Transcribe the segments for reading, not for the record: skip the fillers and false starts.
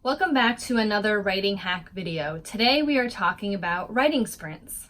Welcome back to another writing hack video. Today we are talking about writing sprints.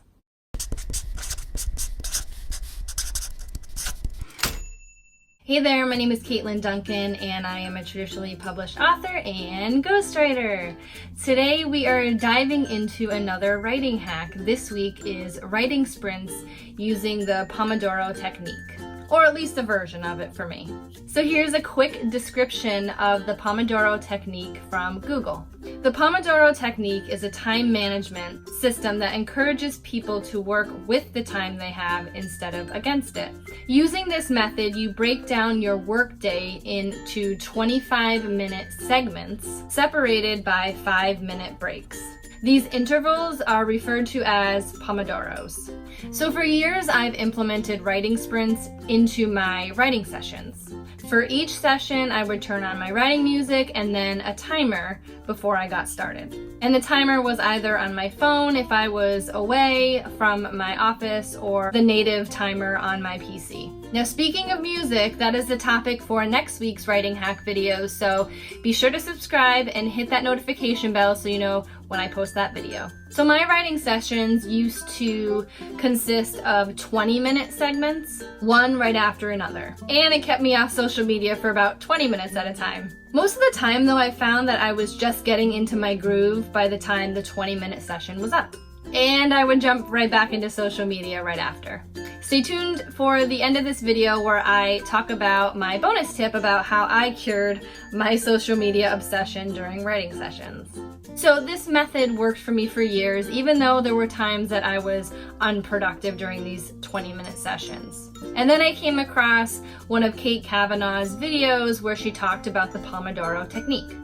Hey there, my name is Katlyn Duncan and I am a traditionally published author and ghostwriter. Today we are diving into another writing hack. This week is writing sprints using the Pomodoro Technique, or at least a version of it for me. So here's a quick description of the Pomodoro Technique from Google. The Pomodoro Technique is a time management system that encourages people to work with the time they have instead of against it. Using this method, you break down your workday into 25-minute segments separated by 5-minute breaks. These intervals are referred to as Pomodoros. So for years, I've implemented writing sprints into my writing sessions. For each session, I would turn on my writing music and then a timer before I got started. And the timer was either on my phone if I was away from my office, or the native timer on my PC. Now, speaking of music, that is the topic for next week's writing hack video, so be sure to subscribe and hit that notification bell so you know when I post that video. So my writing sessions used to consist of 20-minute segments, one right after another. And it kept me off social media for about 20 minutes at a time. Most of the time though, I found that I was just getting into my groove by the time the 20-minute session was up. And I would jump right back into social media right after. Stay tuned for the end of this video where I talk about my bonus tip about how I cured my social media obsession during writing sessions. So this method worked for me for years, even though there were times that I was unproductive during these 20-minute sessions. And then I came across one of Kate Kavanaugh's videos where she talked about the Pomodoro Technique.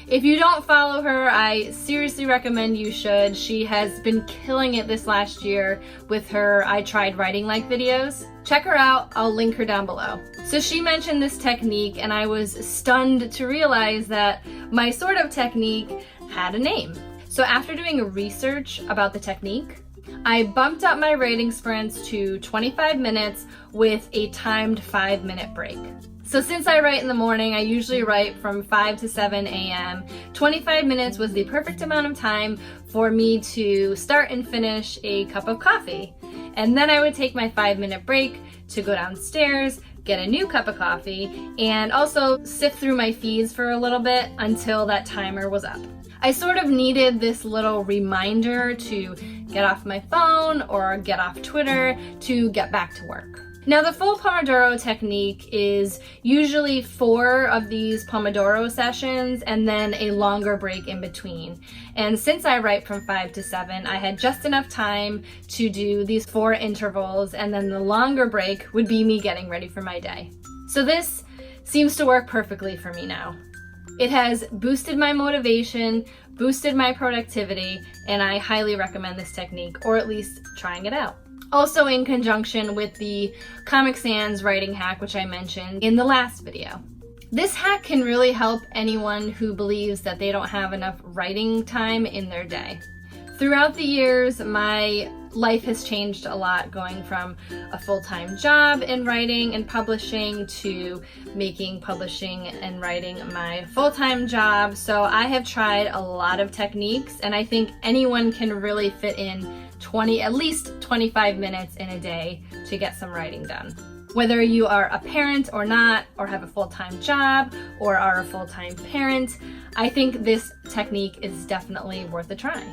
If you don't follow her, I seriously recommend you should. She has been killing it this last year with her I Tried Writing Like videos. Check her out, I'll link her down below. So she mentioned this technique and I was stunned to realize that my sort of technique had a name. So after doing research about the technique, I bumped up my writing sprints to 25 minutes with a timed 5-minute break. So since I write in the morning, I usually write from 5 to 7 a.m. 25 minutes was the perfect amount of time for me to start and finish a cup of coffee. And then I would take my 5-minute break to go downstairs, get a new cup of coffee, and also sift through my feeds for a little bit until that timer was up. I sort of needed this little reminder to get off my phone or get off Twitter to get back to work. Now, the full Pomodoro technique is usually 4 of these Pomodoro sessions and then a longer break in between. And since I write from 5 to 7, I had just enough time to do these 4 intervals, and then the longer break would be me getting ready for my day. So this seems to work perfectly for me now. It has boosted my motivation, boosted my productivity, and I highly recommend this technique, or at least trying it out. Also in conjunction with the Comic Sans writing hack, which I mentioned in the last video. This hack can really help anyone who believes that they don't have enough writing time in their day. Throughout the years, my life has changed a lot, going from a full-time job in writing and publishing to making publishing and writing my full-time job. So I have tried a lot of techniques, and I think anyone can really fit in at least 25 minutes in a day to get some writing done. Whether you are a parent or not, or have a full-time job, or are a full-time parent, I think this technique is definitely worth a try.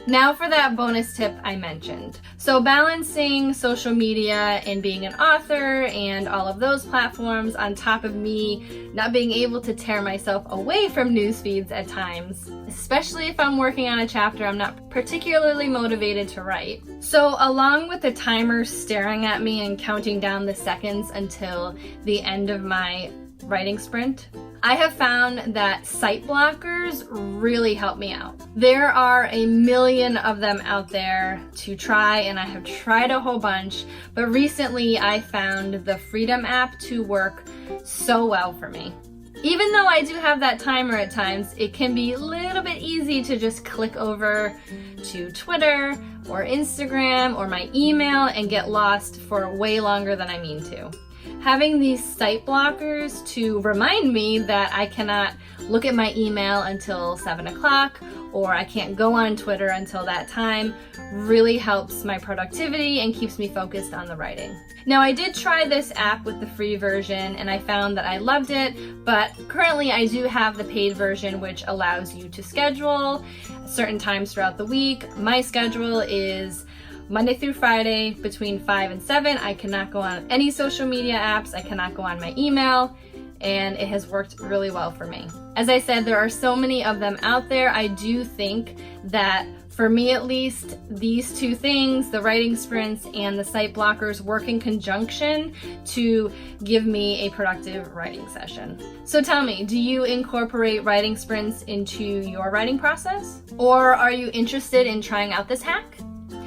Now for that bonus tip I mentioned. So balancing social media and being an author and all of those platforms on top of me not being able to tear myself away from news feeds at times, especially if I'm working on a chapter I'm not particularly motivated to write. So along with the timer staring at me and counting down the seconds until the end of my writing sprint, I have found that site blockers really help me out. There are a million of them out there to try, and I have tried a whole bunch, but recently I found the Freedom app to work so well for me. Even though I do have that timer at times, it can be a little bit easy to just click over to Twitter or Instagram or my email and get lost for way longer than I mean to. Having these site blockers to remind me that I cannot look at my email until 7 o'clock or I can't go on Twitter until that time really helps my productivity and keeps me focused on the writing. Now, I did try this app with the free version and I found that I loved it, but currently I do have the paid version, which allows you to schedule certain times throughout the week. My schedule is Monday through Friday between 5 and 7. I cannot go on any social media apps. I cannot go on my email, and it has worked really well for me. As I said, there are so many of them out there. I do think that for me at least, these two things, the writing sprints and the site blockers, work in conjunction to give me a productive writing session. So tell me, do you incorporate writing sprints into your writing process? Or are you interested in trying out this hack?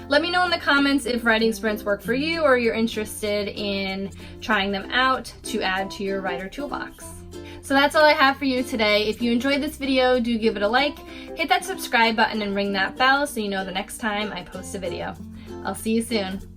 Let me know in the comments if writing sprints work for you or you're interested in trying them out to add to your writer toolbox. So that's all I have for you today. If you enjoyed this video, do give it a like, hit that subscribe button and ring that bell so you know the next time I post a video. I'll see you soon.